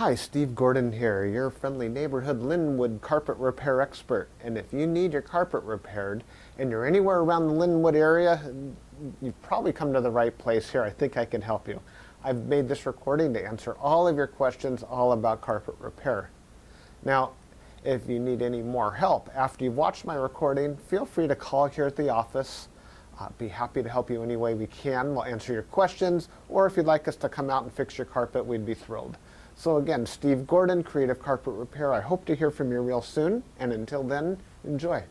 Hi, Steve Gordon here, your friendly neighborhood Lynwood carpet repair expert. And if you need your carpet repaired and you're anywhere around the Lynwood area, you've probably come to the right place here. I think I can help you. I've made this recording to answer all of your questions all about carpet repair. Now, if you need any more help after you've watched my recording, feel free to call here at the office. Be happy to help you any way we can. We'll answer your questions, or if you'd like us to come out and fix your carpet, we'd be thrilled. So again, Steve Gordon, Creative Carpet Repair. I hope to hear from you real soon, and until then, enjoy.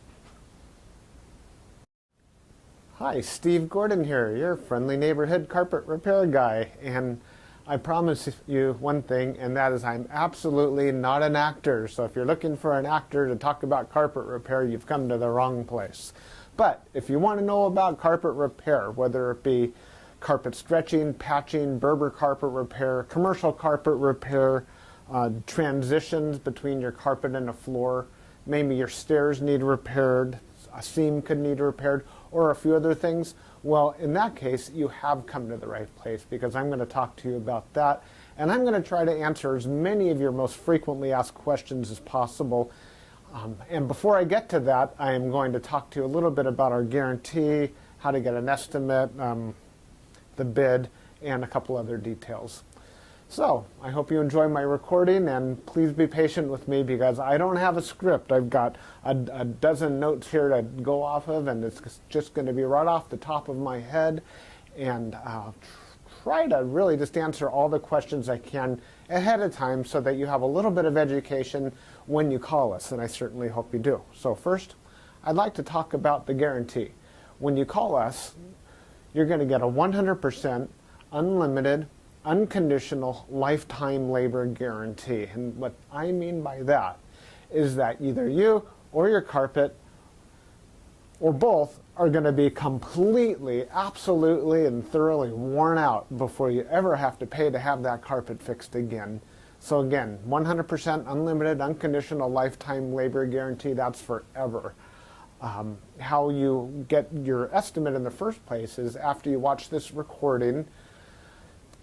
Hi, Steve Gordon here, your friendly neighborhood carpet repair guy. And I promise you one thing, and that is I'm absolutely not an actor. So if you're looking for an actor to talk about carpet repair, you've come to the wrong place. But if you want to know about carpet repair, whether it be carpet stretching, patching, Berber carpet repair, commercial carpet repair, transitions between your carpet and a floor, maybe your stairs need repaired, a seam could need repaired, or a few other things, well, in that case, you have come to the right place, because I'm going to talk to you about that, and I'm going to try to answer as many of your most frequently asked questions as possible. And before I get to that, I am going to talk to you a little bit about our guarantee, how to get an estimate, the bid, and a couple other details. So I hope you enjoy my recording, and please be patient with me because I don't have a script. I've got a dozen notes here to go off of, and it's just going to be right off the top of my head, and try to really just answer all the questions I can ahead of time so that you have a little bit of education when you call us, and I certainly hope you do. So first, I'd like to talk about the guarantee. When you call us, you're going to get a 100% unlimited, unconditional lifetime labor guarantee. And what I mean by that is that either you or your carpet or both are going to be completely, absolutely, and thoroughly worn out before you ever have to pay to have that carpet fixed again. So again, 100% unlimited, unconditional lifetime labor guarantee, that's forever. How you get your estimate in the first place is after you watch this recording,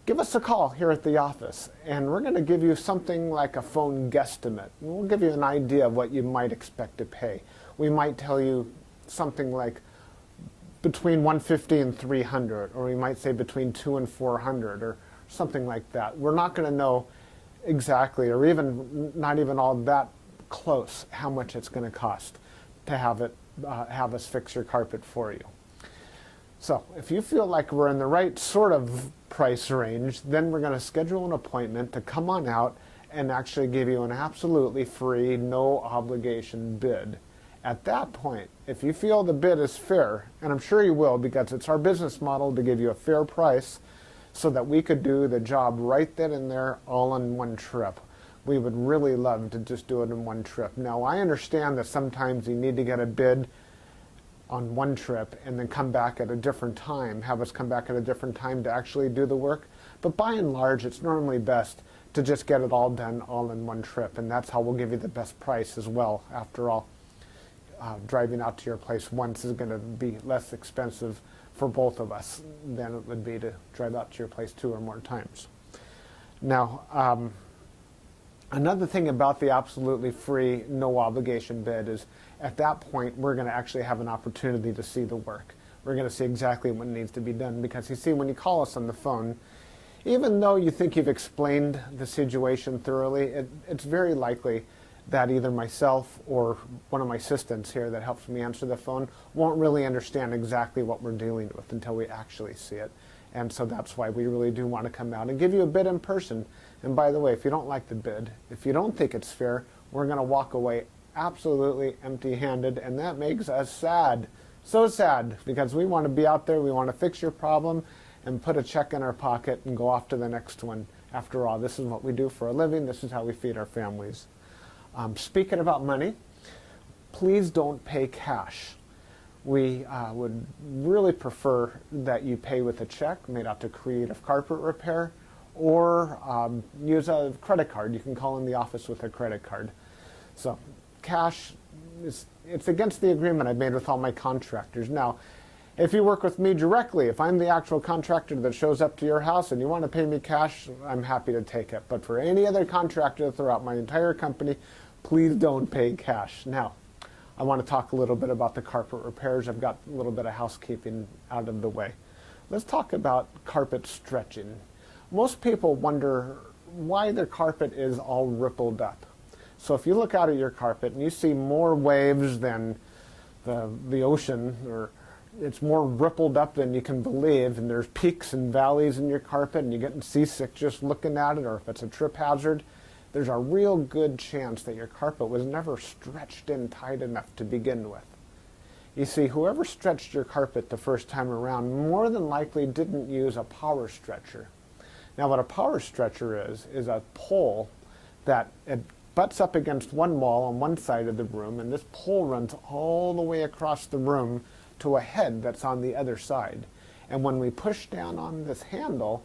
give us a call here at the office, and we're going to give you something like a phone guesstimate. We'll give you an idea of what you might expect to pay. We might tell you something like between $150 and $300, or we might say between $200 and $400, or something like that. We're not going to know exactly, or even not even all that close, how much it's going to cost to have us fix your carpet for you. So if you feel like we're in the right sort of price range, then we're going to schedule an appointment to come on out and actually give you an absolutely free, no obligation bid. At that point, if you feel the bid is fair, and I'm sure you will because it's our business model to give you a fair price so that we could do the job right then and there all in one trip. We would really love to just do it in one trip. Now, I understand that sometimes you need to get a bid on one trip and then come back at a different time, have us come back at a different time to actually do the work. But by and large, it's normally best to just get it all done all in one trip, and that's how we'll give you the best price as well. After all, driving out to your place once is going to be less expensive for both of us than it would be to drive out to your place 2 or more times. Now, another thing about the absolutely free, no obligation bid is at that point we're going to actually have an opportunity to see the work. We're going to see exactly what needs to be done, because you see, when you call us on the phone, even though you think you've explained the situation thoroughly, it's very likely that either myself or one of my assistants here that helps me answer the phone won't really understand exactly what we're dealing with until we actually see it. And so that's why we really do want to come out and give you a bid in person. And by the way, if you don't like the bid, if you don't think it's fair, we're going to walk away absolutely empty-handed, and that makes us sad. So sad, because we want to be out there, we want to fix your problem and put a check in our pocket and go off to the next one. After all, this is what we do for a living. This is how we feed our families. Speaking about money, please don't pay cash. We would really prefer that you pay with a check made out to Creative Carpet Repair, or use a credit card. You can call in the office with a credit card. So cash, it's against the agreement I've made with all my contractors. Now, If you work with me directly, if I'm the actual contractor that shows up to your house and you want to pay me cash, I'm happy to take it. But for any other contractor throughout my entire company, please don't pay cash. Now, I want to talk a little bit about the carpet repairs. I've got a little bit of housekeeping out of the way. Let's talk about carpet stretching. Most people wonder why their carpet is all rippled up. So if you look out at your carpet and you see more waves than the ocean, or it's more rippled up than you can believe, and there's peaks and valleys in your carpet and you're getting seasick just looking at it, or if it's a trip hazard, there's a real good chance that your carpet was never stretched in tight enough to begin with. You see, whoever stretched your carpet the first time around more than likely didn't use a power stretcher. Now what a power stretcher is a pole that it butts up against one wall on one side of the room, and this pole runs all the way across the room to a head that's on the other side. And when we push down on this handle,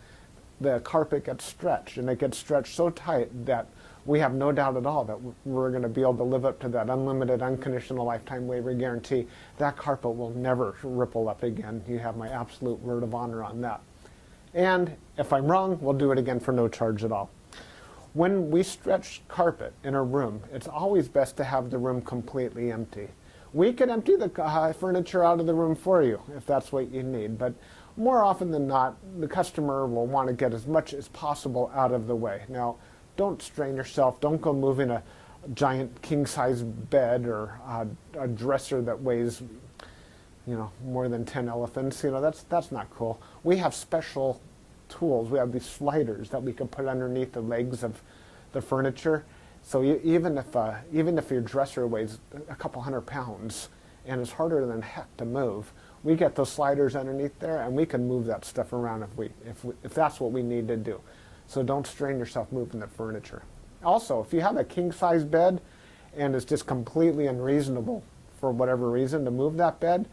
the carpet gets stretched, and it gets stretched so tight that we have no doubt at all that we're going to be able to live up to that unlimited, unconditional lifetime waiver guarantee. That carpet will never ripple up again. You have my absolute word of honor on that. And if I'm wrong, we'll do it again for no charge at all. When we stretch carpet in a room, it's always best to have the room completely empty. We can empty the furniture out of the room for you if that's what you need, but more often than not, the customer will want to get as much as possible out of the way. Now, don't strain yourself. Don't go moving a giant king-size bed or a dresser that weighs, more than 10 elephants. That's not cool. We have special tools. We have these sliders that we can put underneath the legs of the furniture. So even if your dresser weighs a couple hundred pounds and is harder than heck to move, we get those sliders underneath there and we can move that stuff around if that's what we need to do. So don't strain yourself moving the furniture. Also, if you have a king-size bed and it's just completely unreasonable for whatever reason to move that bed,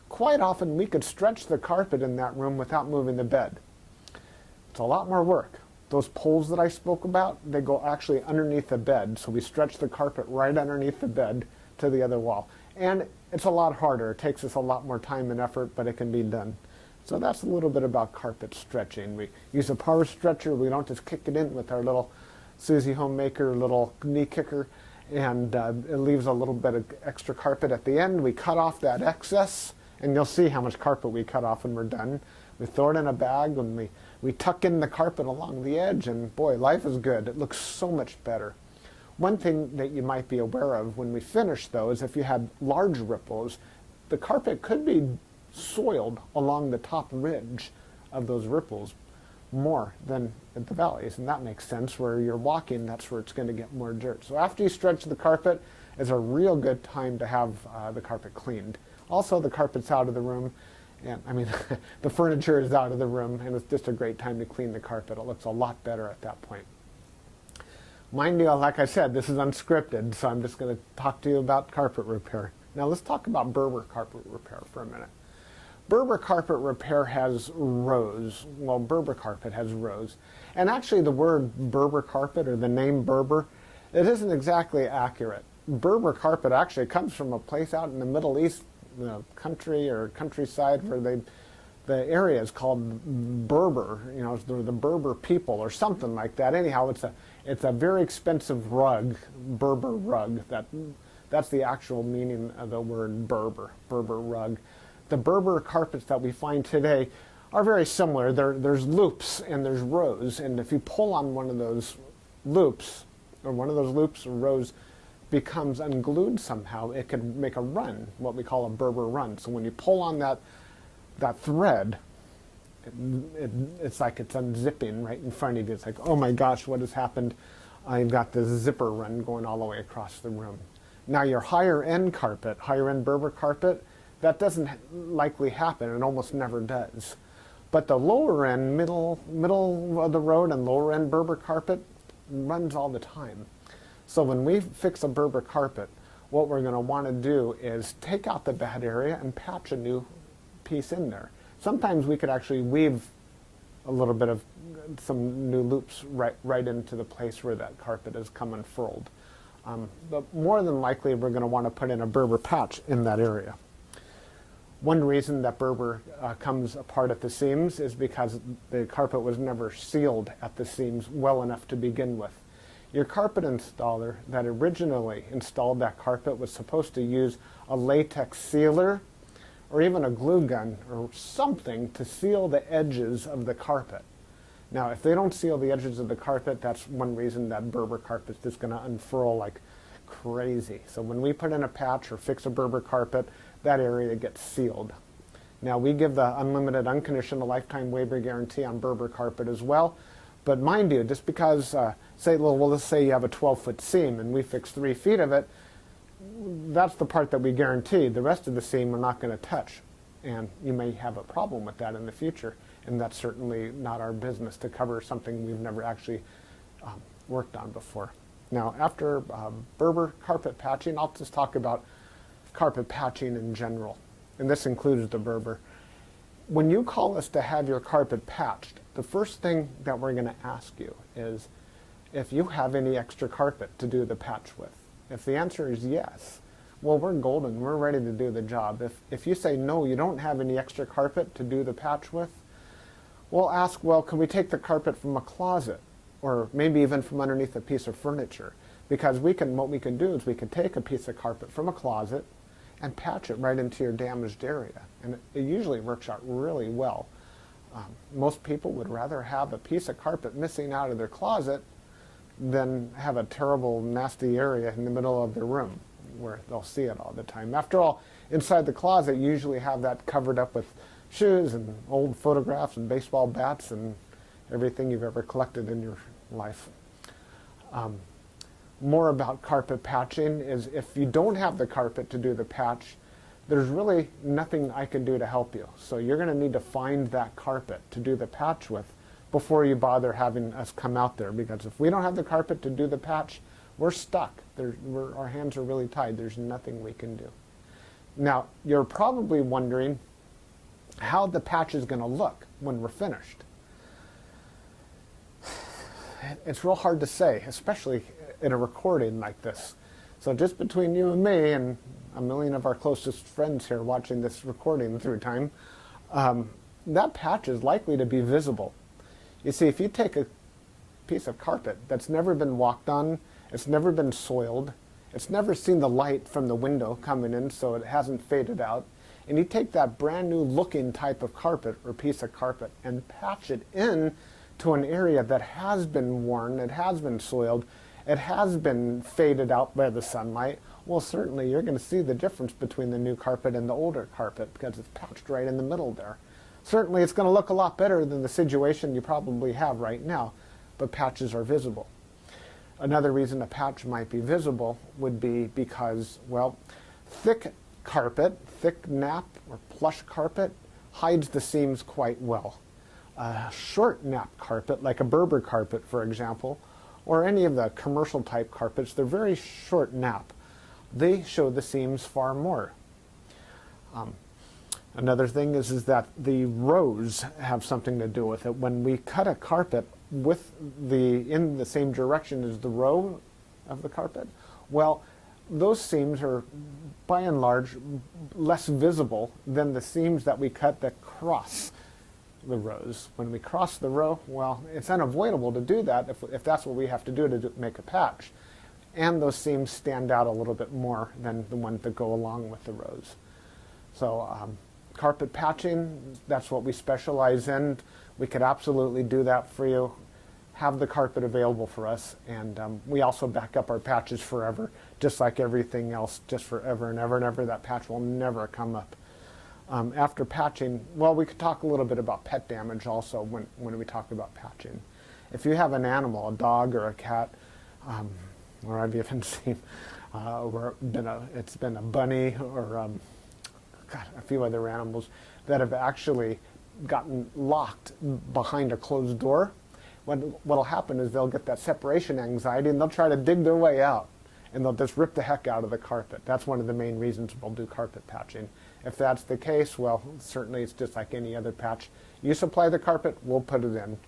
quite often we could stretch the carpet in that room without moving the bed. It's a lot more work. Those poles that I spoke about, they go actually underneath the bed, so we stretch the carpet right underneath the bed to the other wall. And it's a lot harder. It takes us a lot more time and effort, but it can be done. So that's a little bit about carpet stretching. We use a power stretcher. We don't just kick it in with our little Susie Homemaker little knee kicker, and it leaves a little bit of extra carpet at the end. We cut off that excess, and you'll see how much carpet we cut off when we're done. We throw it in a bag, and we tuck in the carpet along the edge, and boy, life is good. It looks so much better. One thing that you might be aware of when we finish, though, is if you had large ripples, the carpet could be soiled along the top ridge of those ripples more than at the valleys, and that makes sense. Where you're walking, that's where it's going to get more dirt. So after you stretch the carpet, is a real good time to have the carpet cleaned. Also, the carpet's out of the room, and the furniture is out of the room, and it's just a great time to clean the carpet. It looks a lot better at that point. Mind you, like I said, this is unscripted, so I'm just going to talk to you about carpet repair. Now let's talk about Berber carpet repair for a minute. Berber carpet repair has rows. Well, Berber carpet has rows. And actually the word Berber carpet, or the name Berber, it isn't exactly accurate. Berber carpet actually comes from a place out in the Middle East, country or countryside, where the area is called Berber, the Berber people or something like that. Anyhow, it's a very expensive rug, Berber rug. That's the actual meaning of the word Berber rug. The Berber carpets that we find today are very similar. There's loops and there's rows, and if you pull on one of those loops, or rows becomes unglued somehow, it can make a run, what we call a Berber run. So when you pull on that thread, it's like it's unzipping right in front of you. It's like, oh my gosh, what has happened? I've got this zipper run going all the way across the room. Now your higher end Berber carpet, that doesn't likely happen. It almost never does. But the lower end, middle of the road and lower end Berber carpet runs all the time. So when we fix a Berber carpet, what we're going to want to do is take out the bad area and patch a new piece in there. Sometimes we could actually weave a little bit of some new loops right into the place where that carpet has come unfurled. But more than likely, we're going to want to put in a Berber patch in that area. One reason that Berber comes apart at the seams is because the carpet was never sealed at the seams well enough to begin with. Your carpet installer that originally installed that carpet was supposed to use a latex sealer or even a glue gun or something to seal the edges of the carpet. Now, if they don't seal the edges of the carpet, that's one reason that Berber carpet is just going to unfurl like crazy. So when we put in a patch or fix a Berber carpet, that area gets sealed. Now, we give the unlimited, unconditional lifetime waiver guarantee on Berber carpet as well. But mind you, just because, let's say you have a 12-foot seam and we fix 3 feet of it, that's the part that we guarantee. The rest of the seam we're not going to touch. And you may have a problem with that in the future. And that's certainly not our business to cover something we've never actually worked on before. Now, after Berber carpet patching, I'll just talk about carpet patching in general. And this includes the Berber. When you call us to have your carpet patched, the first thing that we're going to ask you is if you have any extra carpet to do the patch with. If the answer is yes, well, we're golden. We're ready to do the job. If you say no, you don't have any extra carpet to do the patch with, we'll ask, well, can we take the carpet from a closet or maybe even from underneath a piece of furniture? Because what we can do is we can take a piece of carpet from a closet and patch it right into your damaged area. And it usually works out really well. Most people would rather have a piece of carpet missing out of their closet than have a terrible, nasty area in the middle of their room where they'll see it all the time. After all, inside the closet, you usually have that covered up with shoes and old photographs and baseball bats and everything you've ever collected in your life. More about carpet patching is if you don't have the carpet to do the patch, there's really nothing I can do to help you. So you're going to need to find that carpet to do the patch with before you bother having us come out there, because if we don't have the carpet to do the patch, we're stuck. Our hands are really tied. There's nothing we can do. Now, you're probably wondering how the patch is going to look when we're finished. It's real hard to say, especially in a recording like this. So just between you and me and a million of our closest friends here watching this recording through time, that patch is likely to be visible. You see, if you take a piece of carpet that's never been walked on, it's never been soiled, it's never seen the light from the window coming in so it hasn't faded out, and you take that brand new looking type of carpet or piece of carpet and patch it in to an area that has been worn, it has been soiled, it has been faded out by the sunlight, well, certainly you're going to see the difference between the new carpet and the older carpet because it's patched right in the middle there. Certainly it's going to look a lot better than the situation you probably have right now, but patches are visible. Another reason a patch might be visible would be because, well, thick carpet, thick nap or plush carpet hides the seams quite well. Short nap carpet, like a Berber carpet, for example, or any of the commercial type carpets, they're very short nap. They show the seams far more. Another thing is that the rows have something to do with it. When we cut a carpet in the same direction as the row of the carpet, well, those seams are by and large less visible than the seams that we cut that cross the rows. When we cross the row, well, it's unavoidable to do that if that's what we have to do to make a patch. And those seams stand out a little bit more than the ones that go along with the rows. So carpet patching, that's what we specialize in. We could absolutely do that for you. Have the carpet available for us, and we also back up our patches forever, just like everything else, just forever and ever and ever. That patch will never come up. After patching, well, we could talk a little bit about pet damage also when we talk about patching. If you have an animal, a dog or a cat, or I've even seen it's been a bunny or a few other animals that have actually gotten locked behind a closed door. What'll happen is they'll get that separation anxiety and they'll try to dig their way out and they'll just rip the heck out of the carpet. That's one of the main reasons we'll do carpet patching. If that's the case, well, certainly it's just like any other patch. You supply the carpet, we'll put it in.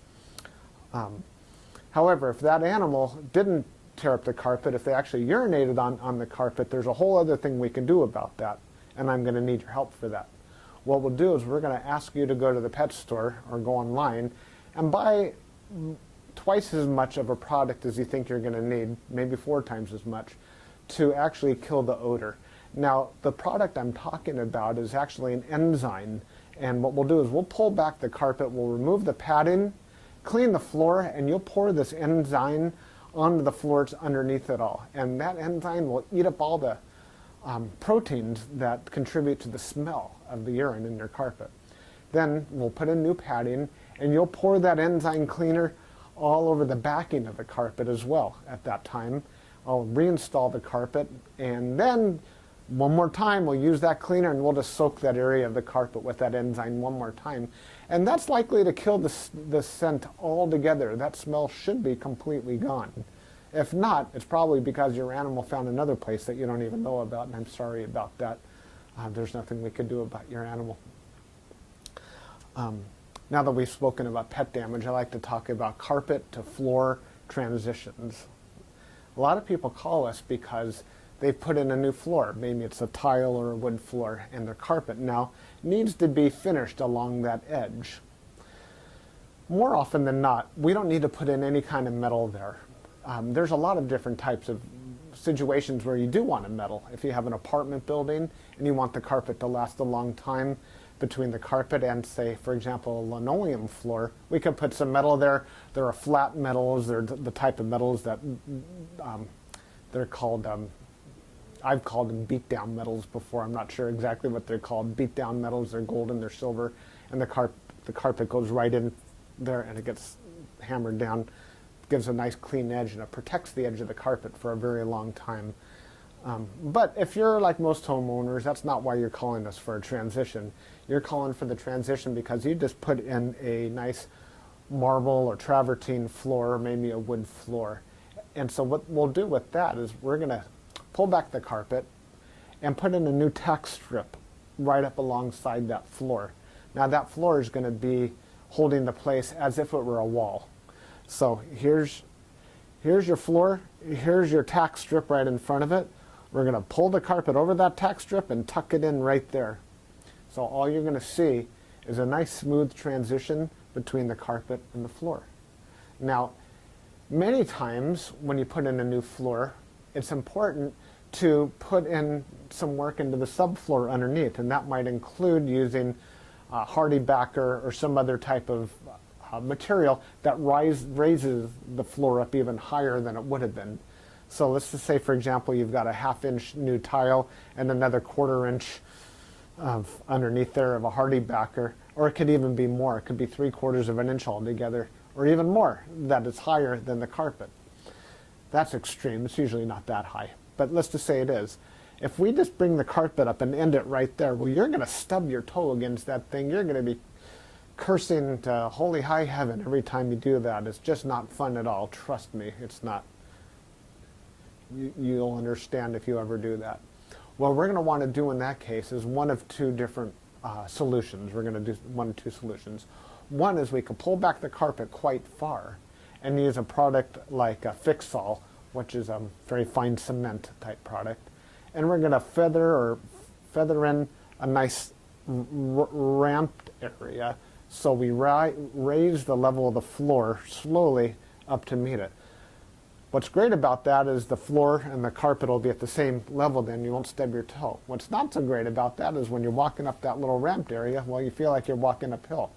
However, if that animal didn't tear up the carpet, if they actually urinated on the carpet, there's a whole other thing we can do about that, and I'm going to need your help for that. what we'll do is we're going to ask you to go to the pet store or go online and buy twice as much of a product as you think you're going to need, maybe 4 times as much, to actually kill the odor. Now, the product I'm talking about is actually an enzyme, and what we'll do is we'll pull back the carpet, we'll remove the padding, clean the floor, and you'll pour this enzyme onto the floors underneath it all. And that enzyme will eat up all the proteins that contribute to the smell of the urine in your carpet. Then we'll put in new padding, and you'll pour that enzyme cleaner all over the backing of the carpet as well at that time. I'll reinstall the carpet, and then one more time we'll use that cleaner and we'll just soak that area of the carpet with that enzyme one more time. And that's likely to kill the scent altogether. That smell should be completely gone. If not, it's probably because your animal found another place that you don't even know about, and I'm sorry about that. There's nothing we could do about your animal. Now that we've spoken about pet damage, I like to talk about carpet to floor transitions. A lot of people call us because they put in a new floor. Maybe it's a tile or a wood floor, and their carpet now needs to be finished along that edge. More often than not, we don't need to put in any kind of metal there. There's a lot of different types of situations where you do want a metal. If you have an apartment building and you want the carpet to last a long time between the carpet and, say, for example, a linoleum floor, we could put some metal there. There are flat metals. They're the type of metals that they're called, I've called them beat-down metals before. I'm not sure exactly what they're called. Beat-down metals, they're golden, they're silver, and the carpet goes right in there and it gets hammered down. Gives a nice clean edge, and it protects the edge of the carpet for a very long time. But if you're like most homeowners, that's not why you're calling us for a transition. You're calling for the transition because you just put in a nice marble or travertine floor, or maybe a wood floor. And so what we'll do with that is we're going to pull back the carpet and put in a new tack strip right up alongside that floor. Now that floor is going to be holding the place as if it were a wall. So here's your floor, here's your tack strip right in front of it. We're going to pull the carpet over that tack strip and tuck it in right there. So all you're going to see is a nice smooth transition between the carpet and the floor. Now, many times when you put in a new floor, it's important to put in some work into the subfloor underneath, and that might include using hardy backer or some other type of material that raises the floor up even higher than it would have been. So let's just say, for example, you've got a 1/2 inch new tile and another 1/4 inch of underneath there of a hardy backer, or it could even be more. It could be 3/4 of an inch altogether, or even more, that is higher than the carpet. That's extreme. It's usually not that high, but let's just say it is. If we just bring the carpet up and end it right there, well, you're going to stub your toe against that thing. You're going to be cursing to holy high heaven every time you do that. It's just not fun at all. Trust me, it's not. You'll understand if you ever do that. What we're going to want to do in that case is one of 2 different solutions. We're going to do 1 of 2 solutions. One is we can pull back the carpet quite far and use a product like a Fixall, which is a very fine cement type product. And we're going to feather in a nice ramped area, so we raise the level of the floor slowly up to meet it. What's great about that is the floor and the carpet will be at the same level, then you won't stub your toe. What's not so great about that is when you're walking up that little ramped area, well, you feel like you're walking uphill.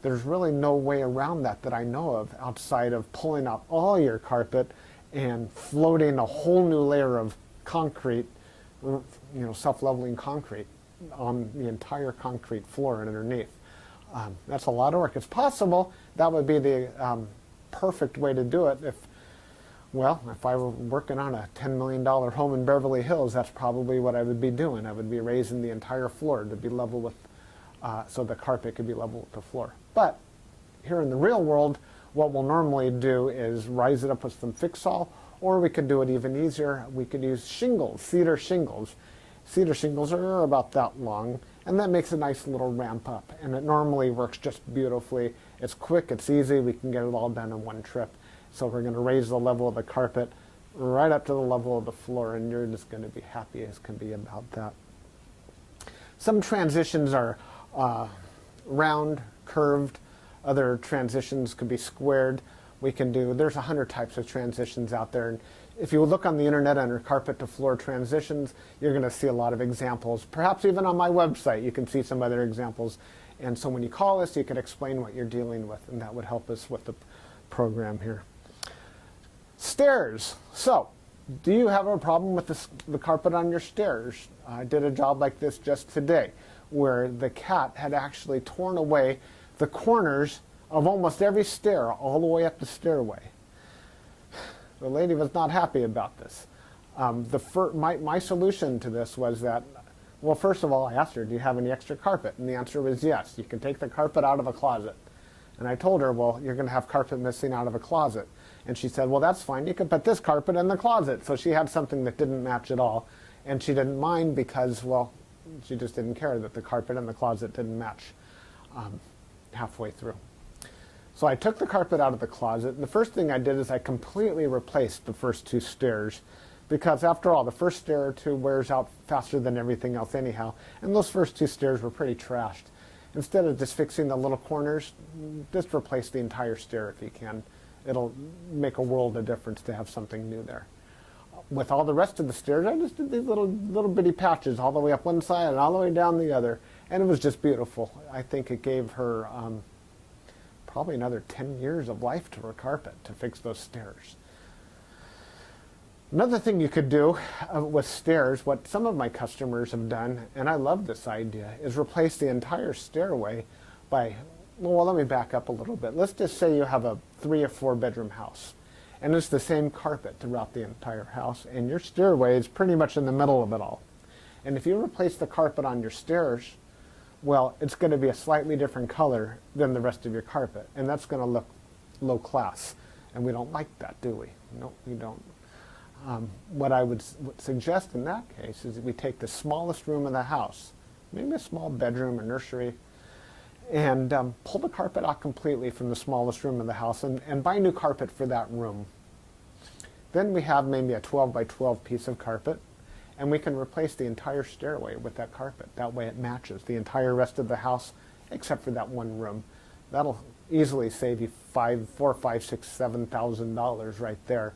There's really no way around that I know of outside of pulling out all your carpet and floating a whole new layer of concrete, self-leveling concrete on the entire concrete floor and underneath. That's a lot of work. It's possible that would be the perfect way to do it if I were working on a $10 million home in Beverly Hills, that's probably what I would be doing. I would be raising the entire floor to be level with, so the carpet could be level with the floor. But here in the real world, what we'll normally do is rise it up with some Fixall, or we could do it even easier. We could use shingles, cedar shingles. Cedar shingles are about that long, and that makes a nice little ramp up, and it normally works just beautifully. It's quick, it's easy, we can get it all done in one trip. So we're going to raise the level of the carpet right up to the level of the floor, and you're just going to be happy as can be about that. Some transitions are round, curved. Other transitions could be squared. There's 100 types of transitions out there. And if you look on the internet under carpet to floor transitions, you're going to see a lot of examples. Perhaps even on my website, you can see some other examples. And so when you call us, you can explain what you're dealing with, and that would help us with the program here. Stairs. So, do you have a problem with the carpet on your stairs? I did a job like this just today, where the cat had actually torn away the corners of almost every stair all the way up the stairway. The lady was not happy about this. My solution to this was that, well, first of all, I asked her, do you have any extra carpet? And the answer was yes. You can take the carpet out of a closet. And I told her, well, you're going to have carpet missing out of a closet. And she said, well, that's fine. You can put this carpet in the closet. So she had something that didn't match at all. And she didn't mind because, well, she just didn't care that the carpet in the closet didn't match halfway through. So I took the carpet out of the closet, and the first thing I did is I completely replaced the first two stairs, because after all, the first stair or two wears out faster than everything else anyhow, and those first two stairs were pretty trashed. Instead of just fixing the little corners, just replace the entire stair if you can. It'll make a world of difference to have something new there. With all the rest of the stairs, I just did these little bitty patches all the way up one side and all the way down the other, and it was just beautiful. I think it gave her probably another 10 years of life to her carpet to fix those stairs. Another thing you could do with stairs, what some of my customers have done, and I love this idea, is replace the entire stairway by, well, let me back up a little bit. Let's just say you have a 3 or 4 bedroom house, and it's the same carpet throughout the entire house, and your stairway is pretty much in the middle of it all. And if you replace the carpet on your stairs, well, it's going to be a slightly different color than the rest of your carpet, and that's going to look low class, and we don't like that, do we? No, we don't. What I would suggest in that case is that we take the smallest room in the house, maybe a small bedroom or nursery, and pull the carpet out completely from the smallest room in the house and buy new carpet for that room. Then we have maybe a 12 by 12 piece of carpet, and we can replace the entire stairway with that carpet. That way it matches the entire rest of the house except for that one room. That'll easily save you $4,000, $5,000, $6,000, $7,000 right there.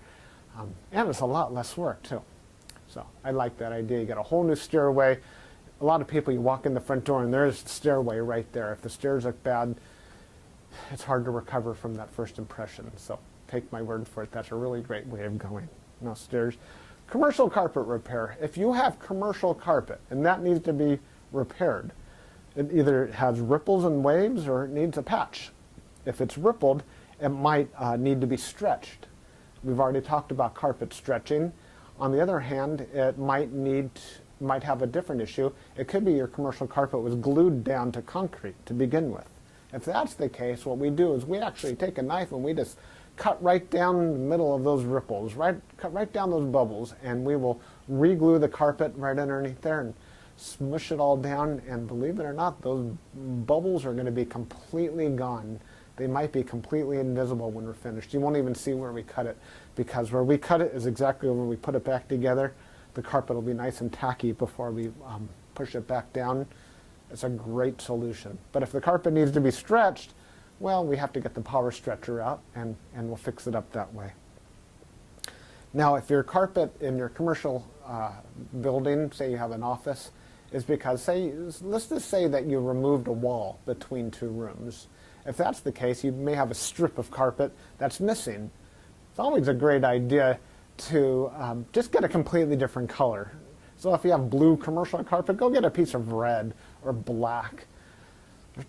And it's a lot less work too. So I like that idea. You get a whole new stairway. A lot of people, you walk in the front door and there's the stairway right there. If the stairs look bad, it's hard to recover from that first impression. So take my word for it. That's a really great way of going. No stairs. Commercial carpet repair. If you have commercial carpet and that needs to be repaired, it either has ripples and waves or it needs a patch. If it's rippled, it might need to be stretched. We've already talked about carpet stretching. On the other hand, it might have a different issue. It could be your commercial carpet was glued down to concrete to begin with. If that's the case, what we do is we actually take a knife and we just cut right down the middle of those ripples, cut right down those bubbles, and we will re-glue the carpet right underneath there and smush it all down, and believe it or not, those bubbles are going to be completely gone. They might be completely invisible when we're finished. You won't even see where we cut it, because where we cut it is exactly where we put it back together. The carpet will be nice and tacky before we push it back down. It's a great solution. But if the carpet needs to be stretched, well, we have to get the power stretcher out, and we'll fix it up that way. Now, if your carpet in your commercial building, say you have an office, is because, let's just say that you removed a wall between two rooms. If that's the case, you may have a strip of carpet that's missing. It's always a great idea to just get a completely different color. So if you have blue commercial carpet, go get a piece of red or black.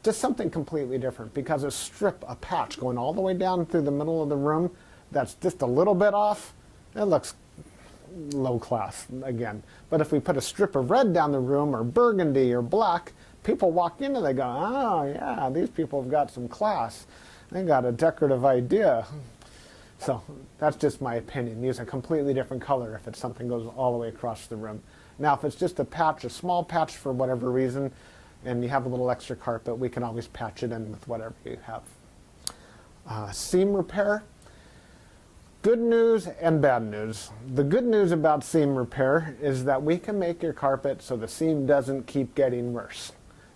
Just something completely different, because a patch going all the way down through the middle of the room that's just a little bit off, it looks low class again. But if we put a strip of red down the room, or burgundy or black, people walk in and they go, oh yeah, these people have got some class. They got a decorative idea. So that's just my opinion. Use a completely different color if it's something goes all the way across the room. Now if it's just a patch, a small patch for whatever reason, and you have a little extra carpet, we can always patch it in with whatever you have. Seam repair. Good news and bad news. The good news about seam repair is that we can make your carpet so the seam doesn't keep getting worse.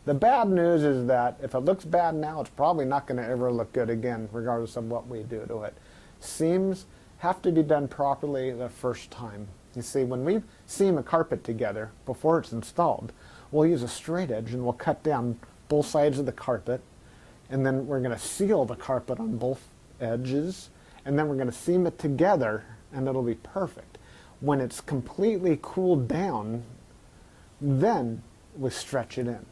The bad news is that if it looks bad now, it's probably not going to ever look good again, regardless of what we do to it. Seams have to be done properly the first time. You see, when we seam a carpet together before it's installed, we'll use a straight edge and we'll cut down both sides of the carpet, and then we're going to seal the carpet on both edges, and then we're going to seam it together, and it'll be perfect. When it's completely cooled down, then we stretch it in.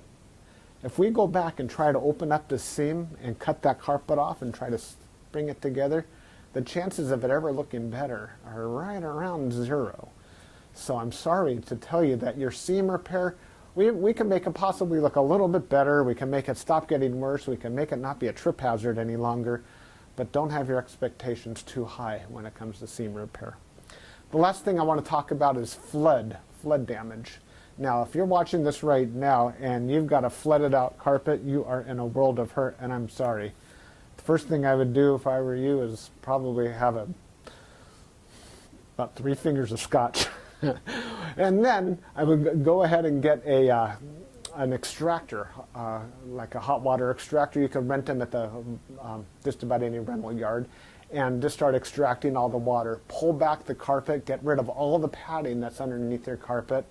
If we go back and try to open up the seam and cut that carpet off and try to bring it together, the chances of it ever looking better are right around 0. So I'm sorry to tell you that your seam repair, we can make it possibly look a little bit better. We can make it stop getting worse. We can make it not be a trip hazard any longer. But don't have your expectations too high when it comes to seam repair. The last thing I want to talk about is flood damage. Now, if you're watching this right now and you've got a flooded out carpet, you are in a world of hurt, and I'm sorry. The first thing I would do if I were you is probably have about 3 fingers of scotch. And then I would go ahead and get an extractor, like a hot water extractor. You can rent them at the just about any rental yard, and just start extracting all the water. Pull back the carpet, get rid of all the padding that's underneath your carpet.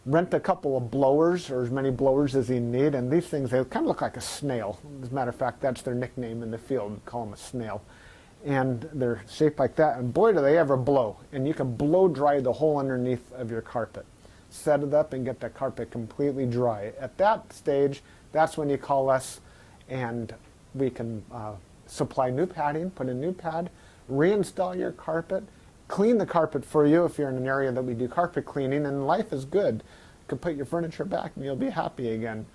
Rent a couple of blowers, or as many blowers as you need, and these things, they kind of look like a snail. As a matter of fact, that's their nickname in the field. We call them a snail. And they're shaped like that, and boy do they ever blow. And you can blow dry the whole underneath of your carpet. Set it up and get the carpet completely dry. At that stage, that's when you call us, and we can supply new padding, put a new pad, reinstall your carpet, clean the carpet for you if you're in an area that we do carpet cleaning, and life is good. You can put your furniture back and you'll be happy again.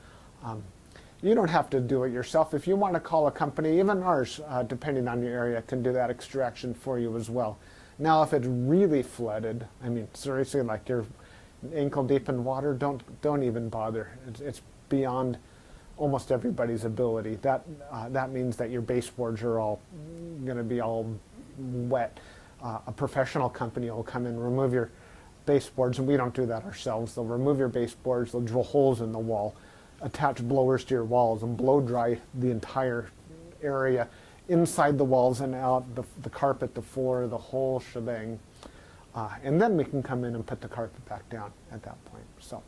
You don't have to do it yourself. If you want to call a company, even ours, depending on your area, can do that extraction for you as well. Now, if it's really flooded, I mean, seriously, like you're ankle deep in water, don't even bother. It's beyond almost everybody's ability. That means that your baseboards are all going to be all wet. A professional company will come in, remove your baseboards, and we don't do that ourselves. They'll remove your baseboards, they'll drill holes in the wall, attach blowers to your walls, and blow dry the entire area, inside the walls and out, the carpet, the floor, the whole shebang. And then we can come in and put the carpet back down at that point. So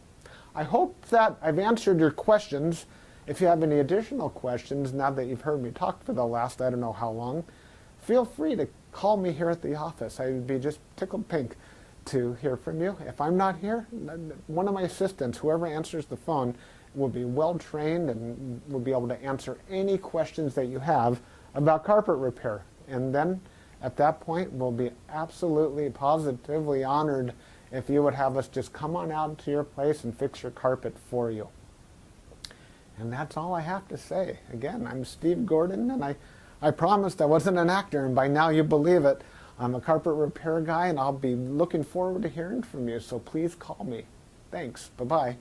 I hope that I've answered your questions. If you have any additional questions, now that you've heard me talk for the last I don't know how long, feel free to call me here at the office. I would be just tickled pink to hear from you. If I'm not here, one of my assistants, whoever answers the phone, will be well trained and will be able to answer any questions that you have about carpet repair. And then at that point, we'll be absolutely positively honored if you would have us just come on out to your place and fix your carpet for you. And that's all I have to say. Again, I'm Steve Gordon, and I promised I wasn't an actor, and by now you believe it. I'm a carpet repair guy, and I'll be looking forward to hearing from you, so please call me. Thanks. Bye-bye.